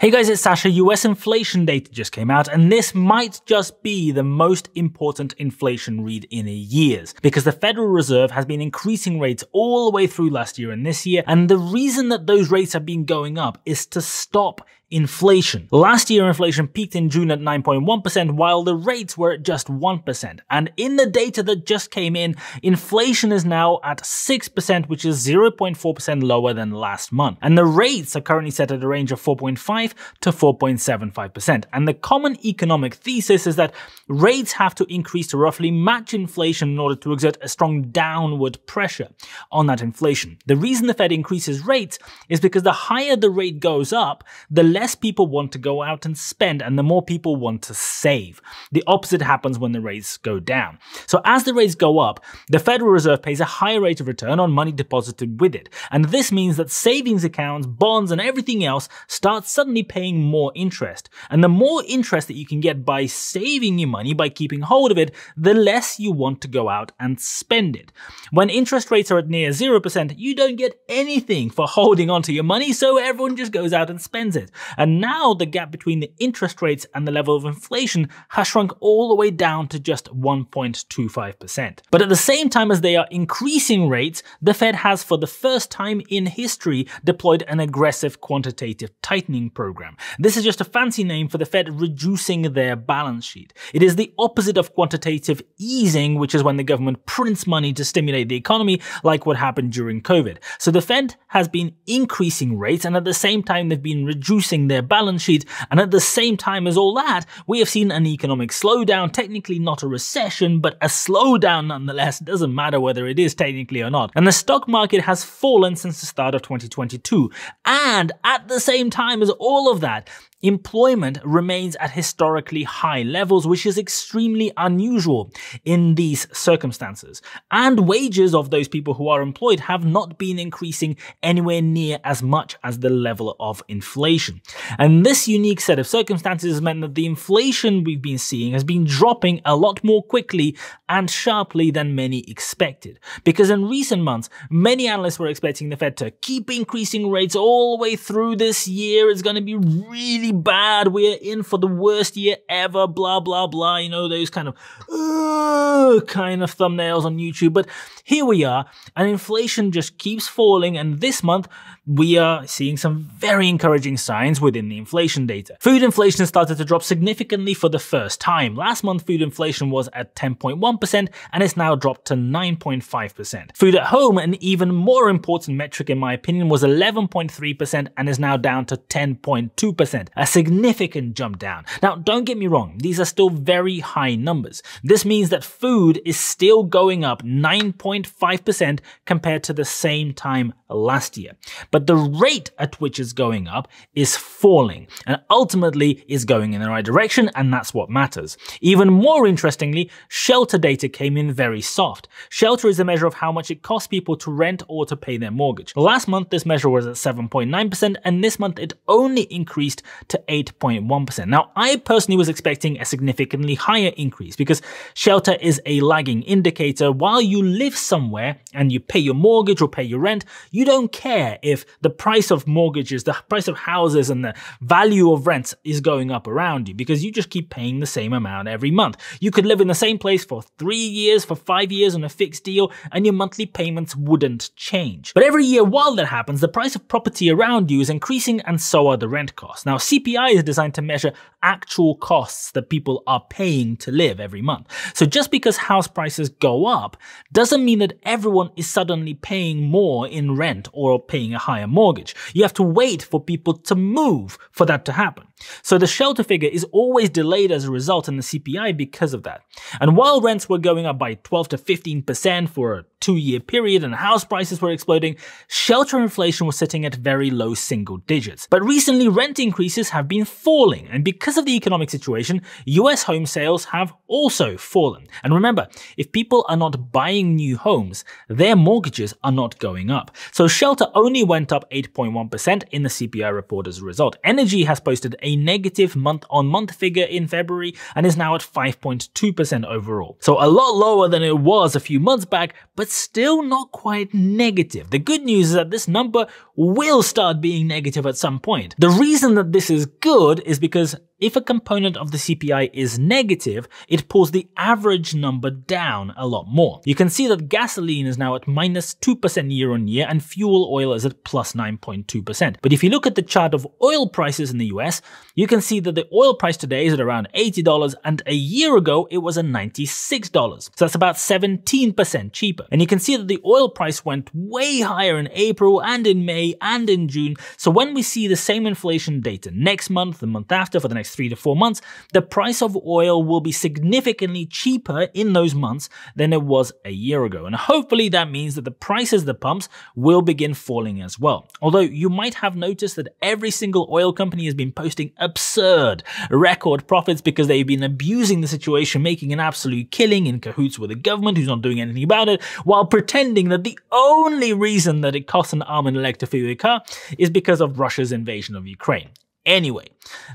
Hey guys, it's Sasha. US inflation data just came out, and this might just be the most important inflation read in years, because the Federal Reserve has been increasing rates all the way through last year and this year, and the reason that those rates have been going up is to stop inflation. Last year, inflation peaked in June at 9.1%, while the rates were at just 1%. And in the data that just came in, inflation is now at 6%, which is 0.4% lower than last month. And the rates are currently set at a range of 4.5 to 4.75%. And the common economic thesis is that rates have to increase to roughly match inflation in order to exert a strong downward pressure on that inflation. The reason the Fed increases rates is because the higher the rate goes up, the less people want to go out and spend, and the more people want to save. The opposite happens when the rates go down. So as the rates go up, the Federal Reserve pays a higher rate of return on money deposited with it. And this means that savings accounts, bonds, and everything else start suddenly paying more interest. And the more interest that you can get by saving your money, by keeping hold of it, the less you want to go out and spend it. When interest rates are at near 0%, you don't get anything for holding onto your money, so everyone just goes out and spends it. And now the gap between the interest rates and the level of inflation has shrunk all the way down to just 1.25%. But at the same time as they are increasing rates, the Fed has, for the first time in history, deployed an aggressive quantitative tightening program. This is just a fancy name for the Fed reducing their balance sheet. It is the opposite of quantitative easing, which is when the government prints money to stimulate the economy, like what happened during COVID. So the Fed has been increasing rates, and at the same time they've been reducing their balance sheet, and at the same time as all that, we have seen an economic slowdown, technically not a recession, but a slowdown nonetheless. It doesn't matter whether it is technically or not. And the stock market has fallen since the start of 2022. And at the same time as all of that, employment remains at historically high levels, which is extremely unusual in these circumstances. And wages of those people who are employed have not been increasing anywhere near as much as the level of inflation. And this unique set of circumstances has meant that the inflation we've been seeing has been dropping a lot more quickly and sharply than many expected. Because in recent months, many analysts were expecting the Fed to keep increasing rates all the way through this year. It's going to be really bad, we're in for the worst year ever, blah blah blah, you know, those kind of thumbnails on YouTube. But here we are, and inflation just keeps falling, and this month we are seeing some very encouraging signs within the inflation data. Food inflation started to drop significantly for the first time. Last month food inflation was at 10.1% and it's now dropped to 9.5%. Food at home, an even more important metric in my opinion, was 11.3% and is now down to 10.2%. A significant jump down. Now, don't get me wrong, these are still very high numbers. This means that food is still going up 9.5% compared to the same time last year. But the rate at which it's going up is falling, and ultimately is going in the right direction, and that's what matters. Even more interestingly, shelter data came in very soft. Shelter is a measure of how much it costs people to rent or to pay their mortgage. Last month this measure was at 7.9%, and this month it only increased to 8.1%. Now, I personally was expecting a significantly higher increase because shelter is a lagging indicator. While you live somewhere and you pay your mortgage or pay your rent, you don't care if the price of mortgages, the price of houses, and the value of rents is going up around you, because you just keep paying the same amount every month. You could live in the same place for 3 years, for 5 years on a fixed deal, and your monthly payments wouldn't change. But every year while that happens, the price of property around you is increasing, and so are the rent costs. Now, CPI is designed to measure actual costs that people are paying to live every month. So just because house prices go up doesn't mean that everyone is suddenly paying more in rent or paying a higher mortgage. You have to wait for people to move for that to happen. So the shelter figure is always delayed as a result in the CPI because of that. And while rents were going up by 12 to 15% for a 2-year period and house prices were exploding, shelter inflation was sitting at very low single digits. But recently rent increases have been falling, and because of the economic situation, US home sales have also fallen. And remember, if people are not buying new homes, their mortgages are not going up. So shelter only went up 8.1% in the CPI report as a result. Energy has posted a negative month-on-month figure in February and is now at 5.2% overall. So a lot lower than it was a few months back, but it's still not quite negative. The good news is that this number will start being negative at some point. The reason that this is good is because if a component of the CPI is negative, it pulls the average number down a lot more. You can see that gasoline is now at -2% year on year and fuel oil is at plus 9.2%. But if you look at the chart of oil prices in the US, you can see that the oil price today is at around $80 and a year ago it was at $96. So that's about 17% cheaper. And you can see that the oil price went way higher in April and in May and in June. So when we see the same inflation data next month, the month after, for the next 3 to 4 months, the price of oil will be significantly cheaper in those months than it was a year ago. And hopefully that means that the prices at the pumps will begin falling as well. Although you might have noticed that every single oil company has been posting absurd record profits because they've been abusing the situation, making an absolute killing in cahoots with the government who's not doing anything about it, while pretending that the only reason that it costs an arm and a leg to fuel your car is because of Russia's invasion of Ukraine. Anyway,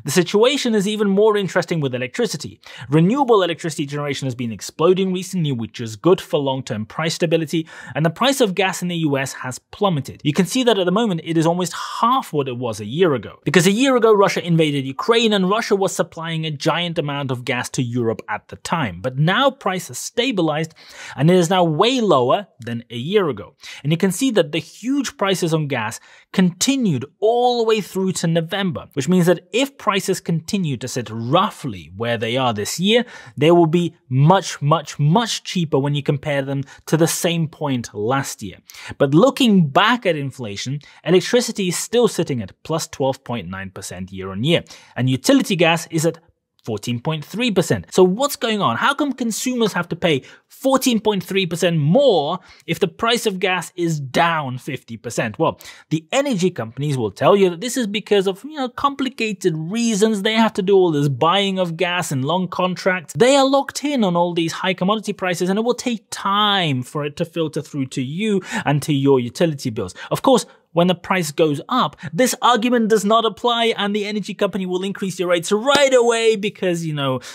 the situation is even more interesting with electricity. Renewable electricity generation has been exploding recently, which is good for long-term price stability, and the price of gas in the US has plummeted. You can see that at the moment it is almost half what it was a year ago. Because a year ago Russia invaded Ukraine and Russia was supplying a giant amount of gas to Europe at the time. But now price has stabilized and it is now way lower than a year ago. And you can see that the huge prices on gas continued all the way through to November, which means that if prices continue to sit roughly where they are this year, they will be much, much, much cheaper when you compare them to the same point last year. But looking back at inflation, electricity is still sitting at plus 12.9% year on year, and utility gas is at 14.3%. So what's going on? How come consumers have to pay 14.3% more if the price of gas is down 50%? Well, the energy companies will tell you that this is because of, complicated reasons. They have to do all this buying of gas and long contracts. They are locked in on all these high commodity prices and it will take time for it to filter through to you and to your utility bills. Of course, when the price goes up, this argument does not apply and the energy company will increase your rates right away because,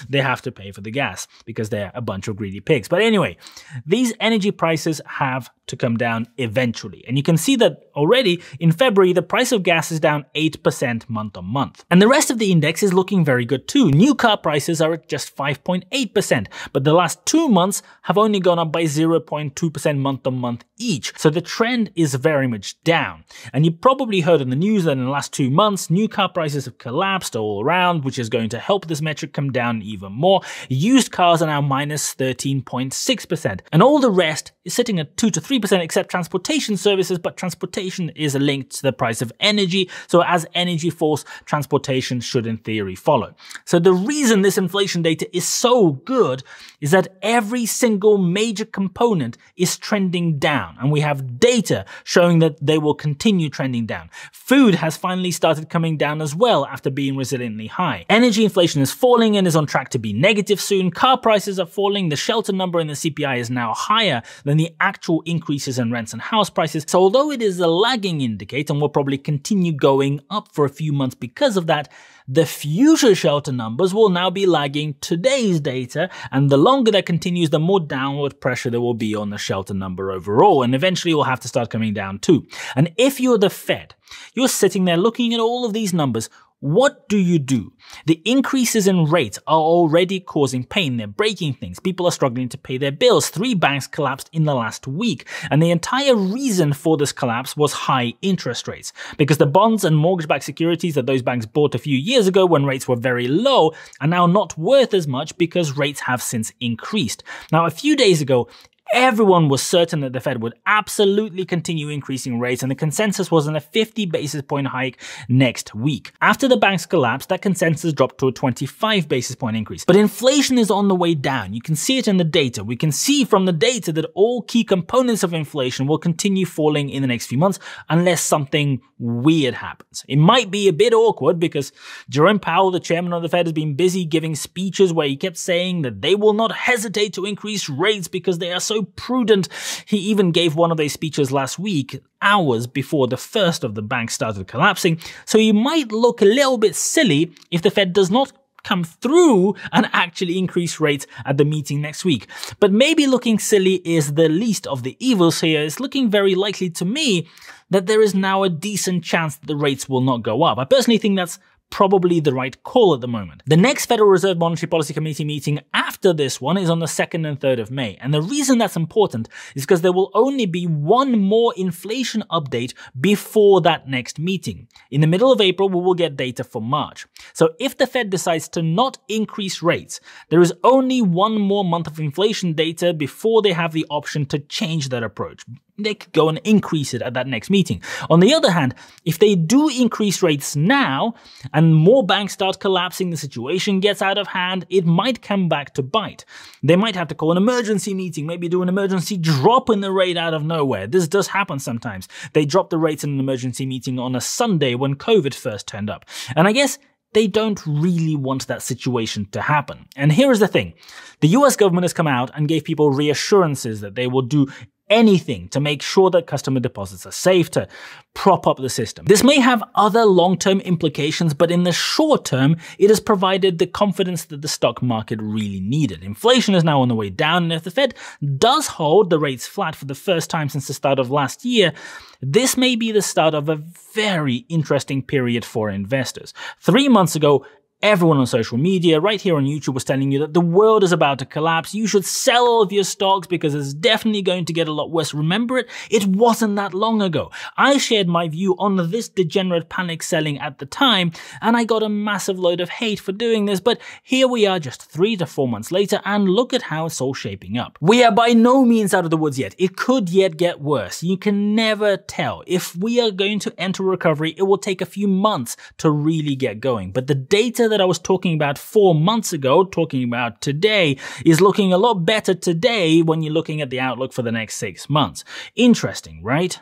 they have to pay for the gas because they're a bunch of greedy pigs. But anyway, these energy prices have to come down eventually. And you can see that already in February, the price of gas is down 8% month on month. And the rest of the index is looking very good too. New car prices are at just 5.8%, but the last 2 months have only gone up by 0.2% month on month each. So the trend is very much down. And you probably heard in the news that in the last 2 months, new car prices have collapsed all around, which is going to help this metric come down even more. Used cars are now minus 13.6%. And all the rest is sitting at 2 to 3% except transportation services, but transportation is linked to the price of energy. So as energy falls, transportation should in theory follow. So the reason this inflation data is so good is that every single major component is trending down. And we have data showing that they will continue trending down. Food has finally started coming down as well after being resiliently high. Energy inflation is falling and is on track to be negative soon. Car prices are falling. The shelter number in the CPI is now higher than the actual increases in rents and house prices. So although it is a lagging indicator and will probably continue going up for a few months because of that, the future shelter numbers will now be lagging today's data, and the longer that continues, the more downward pressure there will be on the shelter number overall, and eventually it will have to start coming down too. And if you're the Fed, you're sitting there looking at all of these numbers. What do you do? The increases in rates are already causing pain. They're breaking things. People are struggling to pay their bills. 3 banks collapsed in the last week. And the entire reason for this collapse was high interest rates. Because the bonds and mortgage-backed securities that those banks bought a few years ago when rates were very low are now not worth as much because rates have since increased. Now, a few days ago, everyone was certain that the Fed would absolutely continue increasing rates, and the consensus was on a 50 basis point hike next week. After the banks collapsed, that consensus dropped to a 25 basis point increase. But inflation is on the way down. You can see it in the data. We can see from the data that all key components of inflation will continue falling in the next few months unless something weird happens. It might be a bit awkward because Jerome Powell, the chairman of the Fed, has been busy giving speeches where he kept saying that they will not hesitate to increase rates because they are so prudent. He even gave one of those speeches last week, hours before the first of the banks started collapsing. So he might look a little bit silly if the Fed does not come through and actually increase rates at the meeting next week. But maybe looking silly is the least of the evils here. It's looking very likely to me that there is now a decent chance that the rates will not go up. I personally think that's probably the right call at the moment. The next Federal Reserve Monetary Policy Committee meeting after this one is on the 2nd and 3rd of May. And the reason that's important is because there will only be one more inflation update before that next meeting. In the middle of April, we will get data for March. So if the Fed decides to not increase rates, there is only one more month of inflation data before they have the option to change that approach. They could go and increase it at that next meeting. On the other hand, if they do increase rates now and more banks start collapsing, the situation gets out of hand, it might come back to bite. They might have to call an emergency meeting, maybe do an emergency drop in the rate out of nowhere. This does happen sometimes. They drop the rates in an emergency meeting on a Sunday when COVID first turned up. And I guess they don't really want that situation to happen. And here is the thing. The US government has come out and gave people reassurances that they will do anything to make sure that customer deposits are safe, to prop up the system. This may have other long-term implications, but in the short term, it has provided the confidence that the stock market really needed. Inflation is now on the way down, and if the Fed does hold the rates flat for the first time since the start of last year, this may be the start of a very interesting period for investors. 3 months ago, everyone on social media, right here on YouTube, was telling you that the world is about to collapse. You should sell all of your stocks because it's definitely going to get a lot worse. Remember it? It wasn't that long ago. I shared my view on this degenerate panic selling at the time, and I got a massive load of hate for doing this. But here we are just 3 to 4 months later, and look at how it's all shaping up. We are by no means out of the woods yet. It could yet get worse. You can never tell. If we are going to enter recovery, it will take a few months to really get going. But the data that I was talking about 4 months ago, talking about today, is looking a lot better today when you're looking at the outlook for the next 6 months. Interesting, right?